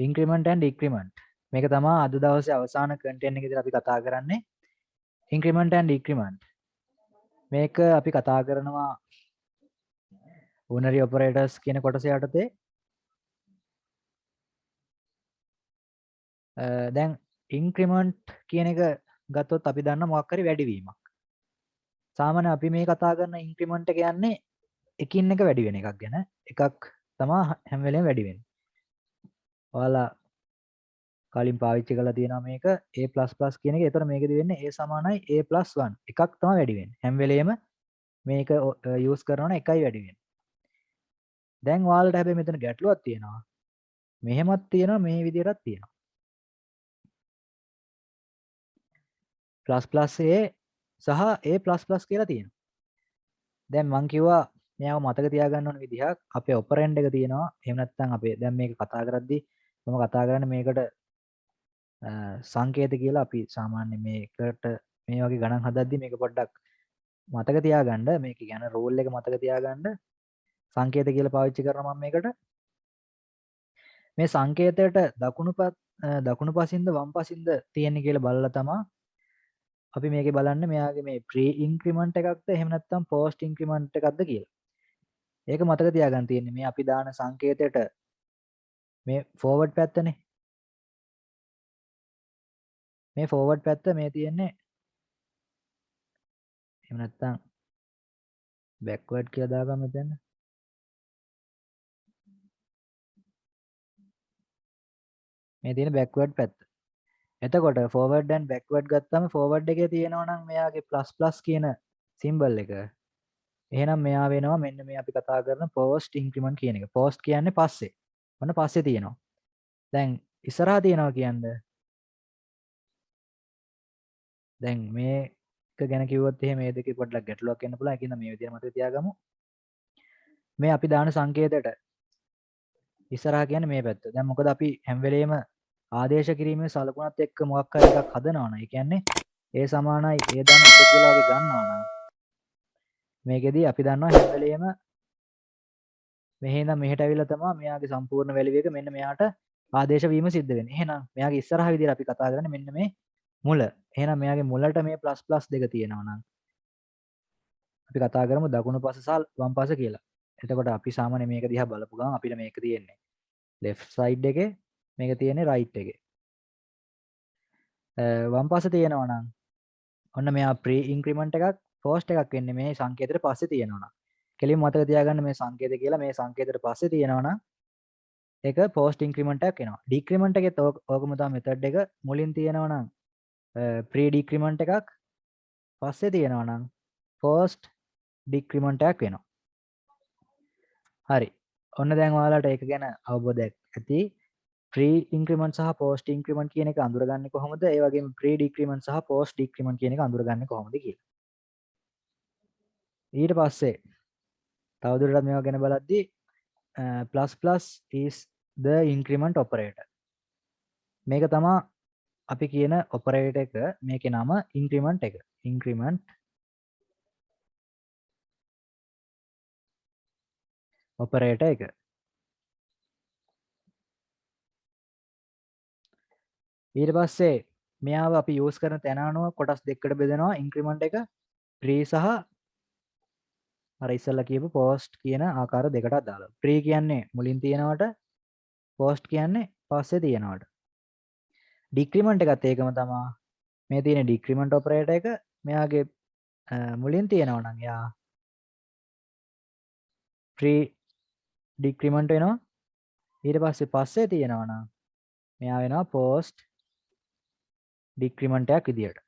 increment and decrement. මේක තමයි අද දවසේ අවසාන content එකේදී අපි කතා කරන්නේ increment and decrement. මේක අපි කතා කරනවා unary operators කියන කොටස යටතේ. දැන් increment කියන එක ගත්තොත් අපි දන්න මොකක් හරි වැඩිවීමක්. සාමාන්‍ය අපි මේ කතා කරන increment එක කියන්නේ එකින් එක වැඩි වෙන එකක් ගැන. එකක් තමයි හැම වෙලේම වැඩි වෙන්නේ. ඔයාලා කලින් පාවිච්චි කරලා තියෙනවා මේක a++ කියන එක. ඒතර මේකෙදි වෙන්නේ a සමානයි a+1. එකක් තමයි වැඩි වෙන්නේ. හැම වෙලේම මේක යූස් කරනවා නම් එකයි වැඩි වෙන්නේ. දැන් ඔයාලට හැබැයි මෙතන ගැටලුවක් තියෙනවා. මෙහෙමත් තියෙනවා මේ විදිහටත් තියෙනවා. ++a සහ a++ කියලා තියෙනවා. දැන් මං කිව්වා මෙයාව මතක තියාගන්න ඕන විදිහක් අපේ ඔපරෙන්ඩ් එක තියෙනවා. එහෙම නැත්නම් අපේ දැන් මේක කතා කරද්දී මම කතා කරන්නේ මේකට සංකේත කියලා අපි සාමාන්‍ය මේකට මේ වගේ ගණන් හදද්දී මේක පොඩ්ඩක් මතක තියාගන්න මේක කියන්නේ රූල් එක මතක තියාගන්න සංකේත කියලා පාවිච්චි කරනවා මම මේකට මේ සංකේතයට දකුණු පසින්ද වම් පසින්ද තියෙන්නේ කියලා බලලා තමයි අපි මේකේ බලන්නේ මෙයාගේ මේ ප්‍රී ඉන්ක්‍රිමන්ට් එකක්ද එහෙම නැත්නම් පෝස්ට් ඉන්ක්‍රිමන්ට් එකක්ද කියලා. ඒක මතක තියාගන්න තියෙන්නේ මේ අපි දාන සංකේතයට මේ ෆෝවර්ඩ් පැත්තනේ. මේ ෆෝවර්ඩ් පැත්ත මේ තියෙන්නේ එහෙම නැත්නම් බෑක්වර්ඩ් කියලා දාගන්න මෙතන. මේ තියෙන බෑක්වර්ඩ් පැත්ත. එතකොට ෆෝවර්ඩ් and බෑක්වර්ඩ් ගත්තාම ෆෝවර්ඩ් එකේ තියෙනවා නම් මෙයාගේ ++ කියන සිම්බල් එක. එහෙනම් මෙයා වෙනවා මෙන්න මේ අපි කතා කරන පෝස්ට් ඉන්ක්‍රිමන්ට් කියන එක. පෝස්ට් කියන්නේ පස්සේ. මොන පස්සේ තියෙනවා. දැන් ඉස්සරහා තියෙනවා කියන්නේ දැන් මේක ගැන කිව්වොත් එහෙම මේ දෙකේ පොඩ්ඩක් ගැටලුවක් එන්න පුළුවන්. ඒකින්ද මේ විදිහට මතක තියාගමු. මේ අපි දාන සංකේතයට ඉස්සරහා කියන්නේ මේ පැත්ත. දැන් මොකද අපි හැම වෙලේම ආදේශ කිරීමේ සලකුණත් එක්ක මොකක් හරි එකක් හදනවා නම් ඒ කියන්නේ a සමානයි a දාන එක කියලා වගේ ගන්නවා නම් මේකෙදි අපි දන්නවා හැම වෙලේම මෙහේ ඉඳන් මෙහෙට ඇවිල්ලා තමයි මෙයාගේ සම්පූර්ණ වැලියු එක මෙන්න මෙයාට ආදේශ වීම සිද්ධ වෙන්නේ. එහෙනම් මෙයාගේ ඉස්සරහා විදිහට අපි කතා කරන්නේ මෙන්න මේ මුල. එහෙනම් මෙයාගේ මුලට මේ ++ දෙක තියෙනවා නම් අපි කතා කරමු දකුණු පස සහ වම් පස කියලා. එතකොට අපි සාමාන්‍ය මේක දිහා බලපු ගමන් අපිට මේක තියෙන්නේ left side එකේ මේක තියෙන්නේ right එකේ. වම් පස තියෙනවා නම් ඔන්න මෙයා pre increment එකක් post එකක් වෙන්නේ මේ සංකේතෙට පස්සේ තියෙනවා නම්. කෙලින්ම මතක තියාගන්න මේ සංකේතය කියලා මේ සංකේතෙට පස්සේ තියෙනවා නම් ඒක post increment එකක් වෙනවා. decrement එකෙත් ඕකම තමයි method එක. මුලින් තියෙනවා නම් pre decrement එකක් පස්සේ තියෙනවා නම් post decrement එකක් වෙනවා. හරි. ඔන්න දැන් ඔයාලට ඒක ගැන අවබෝධයක් ඇති. pre increment සහ post increment කියන එක අඳුරගන්නේ කොහොමද? ඒ වගේම pre decrement සහ post decrement කියන එක අඳුරගන්නේ කොහොමද කියලා. ඊට පස්සේ තවදුරටත් මේවා ගැන බලද්දී ++ is the increment operator. මේක තමයි අපි කියන operator එක. මේකේ නම increment එක. increment operator එක. ඊට පස්සේ මෙයාව අපි යූස් කරන තැන අනුව කොටස් දෙකකට බෙදනවා increment එක pre සහ අර ඉස්සෙල්ලා කියපු post කියන ආකාර දෙකටත් දාලා. pre කියන්නේ මුලින් තියෙනවට post කියන්නේ පස්සේ තියෙනවට. decrement එකත් ඒකම තමයි. මේ තියෙන decrement operator එක මෙයාගේ මුලින් තියෙනවා නම් එයා pre decrement වෙනවා. ඊට පස්සේ තියෙනවා නම් මෙයා වෙනවා post decrement එකක් විදියට.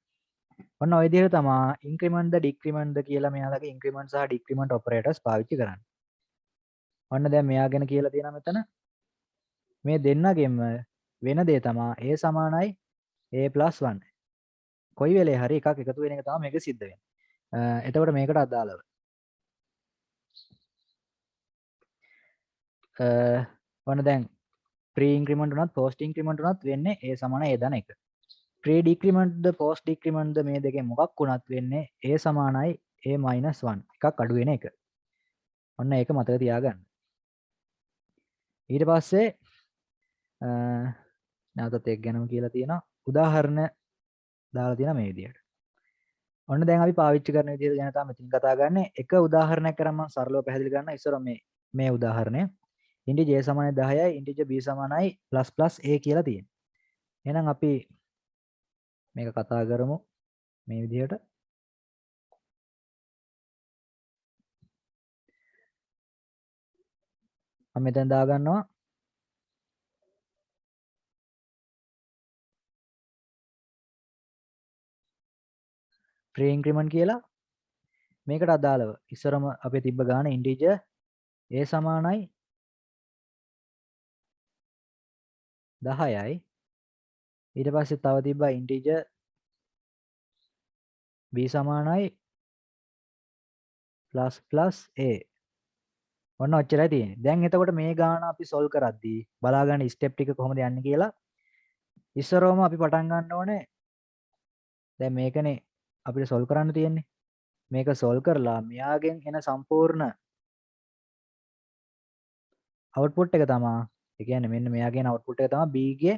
ඔන්න ඔය විදිහට තමයි increment ද decrement ද කියලා මෙයාලගේ increment සහ decrement operators පාවිච්චි කරන්නේ. ඔන්න දැන් මෙයා ගැන කියලා තියෙනවා මෙතන. මේ දෙන්නගෙම වෙන දේ තමයි a සමානයි a+1. කොයි වෙලේ හරි එකක් එකතු වෙන එක තමයි මේක සිද්ධ වෙන්නේ. එතකොට මේකට අදාළව ඔන්න දැන් pre increment උනත් post increment උනත් වෙන්නේ a සමාන a දාන 1. pre decrement ද post decrement ද මේ දෙකෙන් මොකක් වුණත් වෙන්නේ a සමානයි a-1 එකක් අඩු වෙන එක. ඔන්න ඒක මතක තියාගන්න. ඊට පස්සේ නැවතත් ඒක ගැනම කියලා තියෙනවා. උදාහරණ දාලා තියෙනවා මේ විදිහට. ඔන්න දැන් අපි පාවිච්චි කරන විදිහ ගැන තමයි මෙතන කතා කරන්නේ. එක උදාහරණයක් කරන් මම සරලව පැහැදිලි කරන්න ඉස්සර මේ උදාහරණය. ඉන්ටිජර් a සමානයි 10යි ඉන්ටිජර් b සමානයි ++ a කියලා තියෙනවා. එහෙනම් අපි මේක කතා කරමු මේ විදිහට. මම මෙතන දා ගන්නවා ප්‍රී ඉන්ක්‍රිමන්ට් කියලා. මේකට අදාළව ඉස්සරම අපේ තිබ්බ ගාන ඉන්ටිජර් a සමානයි 10යි. ඊට පස්සේ තව තිබ්බා ඉන්ටිජර් b සමානයි ++ a. ඔන්න ඔච්චරයි තියෙන්නේ. දැන් එතකොට මේ ගාන අපි සොල්ව් කරද්දී බලා ගන්න ස්ටෙප් ටික කොහොමද යන්නේ කියලා. ඉස්සරවම අපි පටන් ගන්න ඕනේ. දැන් මේකනේ අපිට සොල්ව් කරන්න තියෙන්නේ. මේක සොල්ව් කරලා මෙයාගෙන් එන සම්පූර්ණ අවුට්පුට් එක තමයි. ඒ කියන්නේ මෙන්න මෙයාගෙන් අවුට්පුට් එක තමයි b ගේ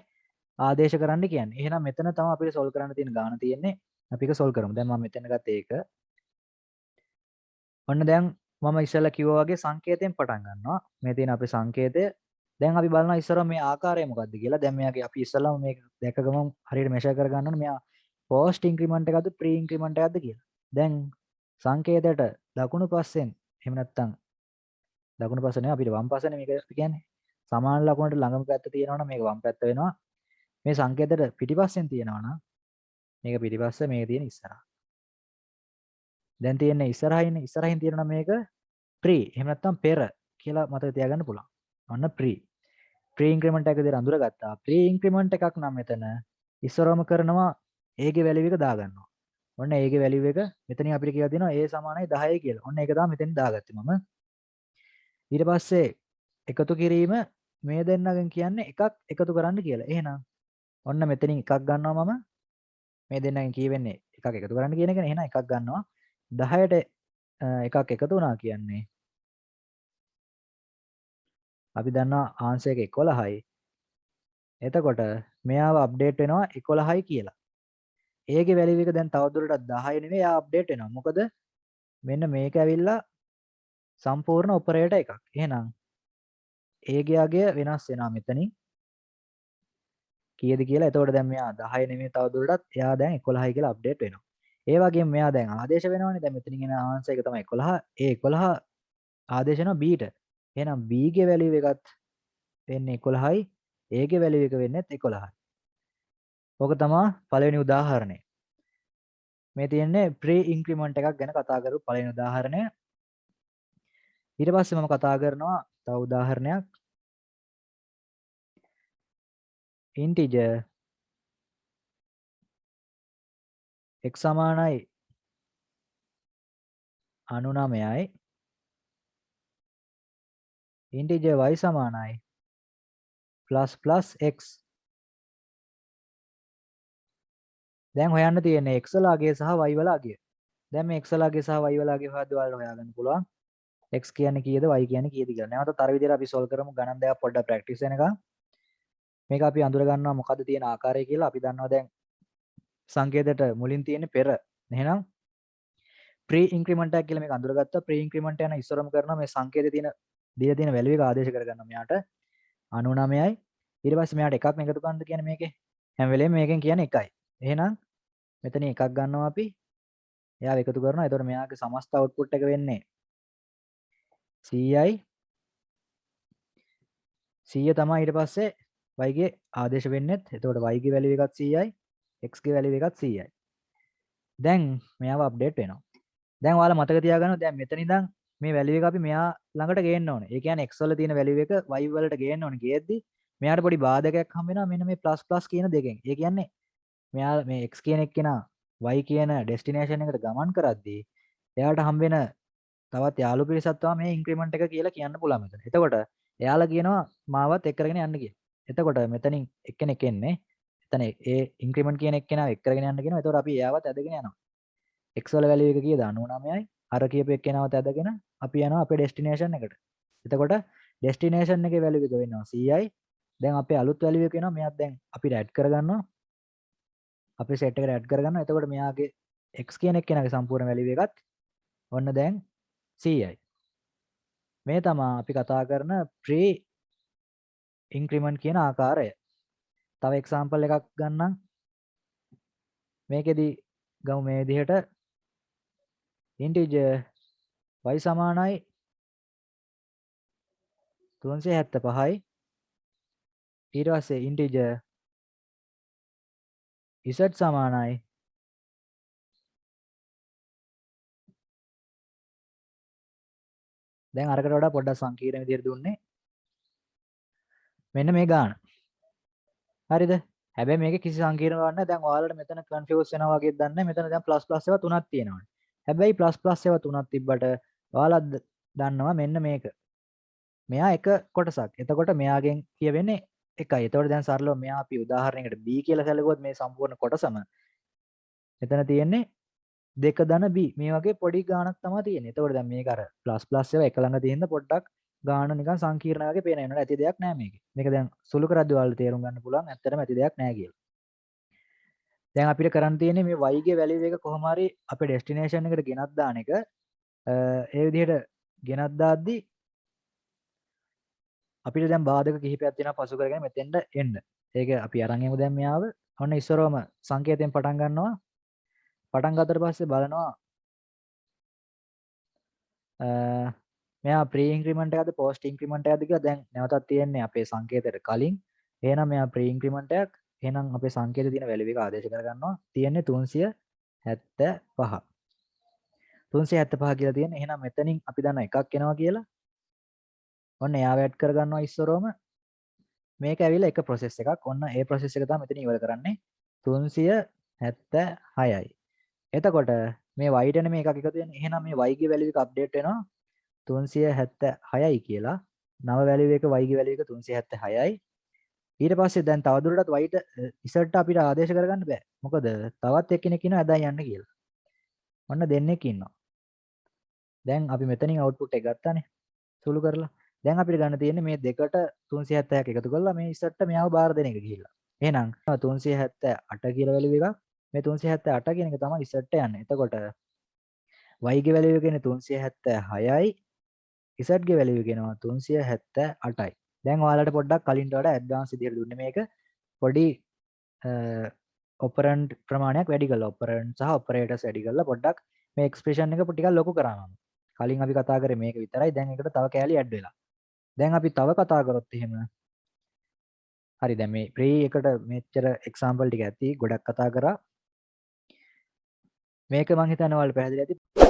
ආදේශ කරන්න කියන්නේ. එහෙනම් මෙතන තමයි අපිට සොල්ව් කරන්න තියෙන ගාන තියෙන්නේ. අපි ඒක සොල්ව් කරමු. දැන් මම මෙතන ගත්තේ ඒක. ඔන්න දැන් මම ඉස්සෙල්ලා කිව්වා වගේ සංකේතයෙන් පටන් ගන්නවා. මේ තියෙන අපේ සංකේතය. දැන් අපි බලනවා ඉස්සරහ මේ ආකාරය මොකක්ද කියලා. දැන් මෙයාගේ අපි ඉස්සෙල්ලාම මේක දැක ගමන් හරියට මෙෂර් කර ගන්න ඕනේ. මෙයා පෝස්ට් ඉන්ක්‍රිමන්ට් එකක්ද ප්‍රී ඉන්ක්‍රිමන්ට් එකක්ද කියලා. දැන් සංකේතයට දකුණු පස්සෙන් එහෙම නැත්නම් දකුණු පස්ස නෙවෙයි අපිට වම් පස්සනේ මේක කියන්නේ. සමාන ලකුණට ළඟම පැත්ත තියෙනවනම් මේක වම් පැත්ත වෙනවා. මේ සංකේතයට පිටිපස්සෙන් තියෙනවනම් මේක පිටිපස්ස මේක තියෙන ඉස්සරහ. දැන් තියෙන්නේ ඉස්සරහින් තියෙනවා මේක ප්‍රී එහෙම නැත්නම් පෙර කියලා මතක තියාගන්න පුළුවන්. ඔන්න ප්‍රී ඉන්ක්‍රිමන්ට් එක විදිහට අඳුරගත්තා. ප්‍රී ඉන්ක්‍රිමන්ට් එකක් නම් මෙතන ඉස්සරවම කරනවා a ගේ වැලියු එක දා ගන්නවා. ඔන්න a ගේ වැලියු එක මෙතනින් අපිට කියලා දෙනවා a සමානයි 10යි කියලා. ඔන්න ඒක තමයි මෙතෙන් දාගත්තේ මම. ඊට පස්සේ එකතු කිරීම මේ දෙන්නගෙන් කියන්නේ එකක් එකතු කරන්න කියලා. එහෙනම් ඔන්න මෙතනින් එකක් ගන්නවා මම. මේ දෙන්නගෙන් කියවෙන්නේ එකක් එකතු කරන්න කියන එකනේ. එහෙනම් එකක් ගන්නවා. 10ට එකක් එකතු වුණා කියන්නේ අපි දන්නවා ආන්සර් එක 11යි. එතකොට මෙයාව අප්ඩේට් වෙනවා 11යි කියලා. A ගේ වැලියු එක දැන් තවදුරටත් 10 නෙවෙයි ආ අප්ඩේට් වෙනවා. මොකද මෙන්න මේක ඇවිල්ලා සම්පූර්ණ ඔපරේටර් එකක්. එහෙනම් A ගේ අගය වෙනස් වෙනවා මෙතනින්. කීයද කියලා. එතකොට දැන් මෙයා 10 නෙමෙයි තවදුරටත් එයා දැන් 11යි කියලා අප්ඩේට් වෙනවා. ඒ වගේම මෙයා දැන් ආදේශ වෙනවනේ. දැන් මෙතනින් එන ආන්සර් එක තමයි 11. ඒ 11 ආදේශ වෙනවා B ට. එහෙනම් B ගේ වැලියු එකත් වෙන්නේ 11යි. A ගේ වැලියු එක වෙන්නේත් 11යි. ඕක තමයි පළවෙනි උදාහරණය. මේ තියෙන්නේ ප්‍රී ඉන්ක්‍රිමන්ට් එකක් ගැන කතා කරපු පළවෙනි උදාහරණය. ඊට පස්සේ මම කතා කරනවා තව උදාහරණයක්. ඉන්ටිජර් x සමානයි 99යි ඉන්ටිජර් y සමානයි ++ x. දැන් හොයන්න තියෙන්නේ x වල අගය සහ y වල අගය. දැන් මේ x වල අගය සහ y වල අගය හොයද්දී හොයාගන්න පුළුවන්. x කියන්නේ කීයද y කියන්නේ කීයද කියලා. නැවතත් අර විදිහට අපි සෝල්ව් කරමු. ගණන් දෙකක් පොඩ්ඩක් ප්‍රැක්ටිස් වෙනකම්. මේක අපි අඳුර ගන්නවා මොකද්ද තියෙන ආකාරය කියලා. අපි දන්නවා දැන් සංකේතයට මුලින් තියෙන්නේ පෙර. එහෙනම් ප්‍රී ඉන්ක්‍රිමන්ට් එකක් කියලා මේක අඳුරගත්තා. ප්‍රී ඉන්ක්‍රිමන්ට් යන ඉස්සරම කරනවා මේ සංකේතයේ තියෙන දීලා තියෙන වැලියු එක ආදේශ කරගන්නවා මෙයාට 99යි. ඊට පස්සේ මෙයාට එකක් එකතු කරන්න කියන්නේ මේකේ. හැම වෙලේම මේකෙන් කියන්නේ එකයි. එහෙනම් මෙතන එකක් ගන්නවා අපි. එයාව එකතු කරනවා. එතකොට මෙයාගේ සමස්ත අවුට්පුට් එක වෙන්නේ 100යි. 100 තමයි ඊට පස්සේ y ගේ ආදේශ වෙන්නේත්. එතකොට y ගේ වැලියු එකත් 100යි. x ගේ වැලියු එකත් 100යි. දැන් මෙයාව අප්ඩේට් වෙනවා. දැන් ඔයාලා මතක තියාගන්න දැන් මෙතන ඉඳන් මේ වැලියු එක අපි මෙයා ළඟට ගේන්න ඕනේ. ඒ කියන්නේ x වල තියෙන වැලියු එක y වලට ගේන්න ඕනේ. ගේද්දි මෙයාට පොඩි බාධකයක් හම්බ වෙනවා මෙන්න මේ ++ කියන දෙකෙන්. ඒ කියන්නේ මෙයා මේ x කියන එක්කෙනා y කියන ඩෙස්ටිනේෂන් එකට ගමන් කරද්දී එයාට හම්බ වෙන තවත් යාළු පිරිසක් තමයි මේ ඉන්ක්‍රිමන්ට් එක කියලා කියන්න පුළුවන් මෙතන. එතකොට එයාලා කියනවා මාවත් එක් කරගෙන යන්න කියලා. එතකොට මෙතනින් එක්කෙනෙක් එන්නේ. එතන ඒ ඉන්ක්‍රිමන්ට් කියන එක්කෙනාව එක් කරගෙන යන්න කියනවා. එතකොට අපි එයාවත් ඇදගෙන යනවා. x වල වැලියු එක කීයද 99යි. අර කියපු එක්කෙනාවත් ඇදගෙන අපි යනවා අපේ ඩෙස්ටිනේෂන් එකට. එතකොට ඩෙස්ටිනේෂන් එකේ වැලියු එක වෙනවා 100යි. දැන් අපේ අලුත් වැලියු එක එනවා. මෙයාත් දැන් අපිට ඇඩ් කරගන්නවා. අපේ සෙට් එකට ඇඩ් කරගන්නවා. එතකොට මෙයාගේ x කියන එක්කෙනාගේ සම්පූර්ණ වැලියු එකත් ඔන්න දැන් 100යි. මේ තමයි අපි කතා කරන pre increment කියන ආකාරය. තව එක්සැම්පල් එකක් ගන්නම්. මේකෙදි ගමු මේ විදිහට integer y සමානයි 375යි. ඊට පස්සේ integer z සමානයි දැන් අරකට වඩා පොඩ්ඩක් සංකීර්ණ විදිහට දුන්නේ. මෙන්න මේ ගාන. හරිද? හැබැයි මේකේ කිසි සංකීර්ණ ගානක් නැහැ. දැන් ඔයාලට මෙතන කන්ෆියුස් වෙනවා වගේ දන්නේ. මෙතන දැන් ප්ලස් ප්ලස් ඒවා තුනක් තියෙනවානේ. හැබැයි ප්ලස් ප්ලස් ඒවා තුනක් තිබ්බට ඔයාලා දන්නවා මෙන්න මේක. මෙයා එක කොටසක්. එතකොට මෙයාගෙන් කියවෙන්නේ එකයි. එතකොට දැන් සරලව මෙයා අපි උදාහරණයකට b කියලා සැලකුවොත් මේ සම්පූර්ණ කොටසම එතන තියෙන්නේ 2 ධන b. මේ වගේ පොඩි ගාණක් තමයි තියෙන්නේ. එතකොට දැන් මේක අර ප්ලස් ප්ලස් ඒවා එක ළඟ තියෙන පොඩ්ඩක් ගාණ නිකන් සංකීර්ණ වගේ පේන වෙනවා. ඇති දෙයක් නෑ මේකේ. මේක දැන් සුළු කරද්දී ඔයාලට තේරුම් ගන්න පුළුවන් ඇත්තටම ඇති දෙයක් නෑ කියලා. දැන් අපිට කරන්න තියෙන්නේ මේ y ගේ වැලියු එක කොහොම හරි අපේ ඩෙස්ටිනේෂන් එකට ගෙනත් දාන එක. ඒ විදිහට ගෙනත් දාද්දී අපිට දැන් බාධක කිහිපයක් තියෙනවා පසු කරගෙන මෙතෙන්ට එන්න. ඒක අපි අරන් යමු දැන් මෙයාව. ඔන්න ඉස්සරවම සංකේතයෙන් පටන් ගන්නවා. පටන් ගත්තට පස්සේ බලනවා මෙයා pre increment එකක්ද post increment එකක්ද කියලා දැන් නැවතත් තියෙන්නේ අපේ සංකේතයට කලින්. එහෙනම් මෙයා pre increment එකක්. එහෙනම් අපේ සංකේතයේ තියෙන වැලියු එක ආදේශ කරගන්නවා. තියෙන්නේ 375. 375 කියලා තියෙන්නේ. එහෙනම් මෙතනින් අපි දන්න එකක් එනවා කියලා. ඔන්න එයාව ඇඩ් කරගන්නවා ඉස්සරවම. මේක ඇවිල්ලා එක process එකක්. ඔන්න ඒ process එක තමයි මෙතන ඉවර කරන්නේ. 376යි. එතකොට මේ y ට නෙමෙයි එකක් එකතු වෙන්නේ. එහෙනම් මේ y ගේ වැලියු එක අප්ඩේට් වෙනවා 376යි කියලා. නව වැලියු එක y ගේ වැලියු එක 376යි. ඊට පස්සේ දැන් තවදුරටත් y ට z අපිට ආදේශ කරගන්න බෑ. මොකද තවත් එක්කෙනෙක් ඉන්නවා ඇදන් යන්න කියලා. ඔන්න දෙන්නෙක් ඉන්නවා. දැන් අපි මෙතනින් output එක ගත්තානේ. සුළු කරලා. දැන් අපිට ගන්න තියෙන්නේ මේ දෙකට 376ක් එකතු කරලා මේ z ට මෙයාව බාර දෙන එක ගිහිල්ලා. එහෙනම් 378 කියලා වැලියු එකක්. මේ 378 කියන එක තමයි z ට යන්නේ. එතකොට y ගේ වැලියු එක කියන්නේ 376යි. z ගේ වැලියු කියනවා 378යි. දැන් ඔයාලට පොඩ්ඩක් කලින්ට වඩා ඇඩ්වාන්ස් විදිහට දුන්නේ මේක. පොඩි ඔපරන්ට් ප්‍රමාණයක් වැඩි කරලා ඔපරන්ට් සහ ඔපරේටර්ස් වැඩි කරලා පොඩ්ඩක් මේ එක්ස්ප්‍රෙෂන් එක ටිකක් ලොකු කරනවා. කලින් අපි කතා කරේ මේක විතරයි. දැන් ඒකට තව කෑලි ඇඩ් වෙලා. දැන් අපි තව කතා කරොත් එහෙම හරි දැන් මේ pre එකට මෙච්චර එක්සැම්පල් ටික ඇති ගොඩක් කතා කරා. මේක මං හිතන්නේ ඔයාලට පැහැදිලි ඇති.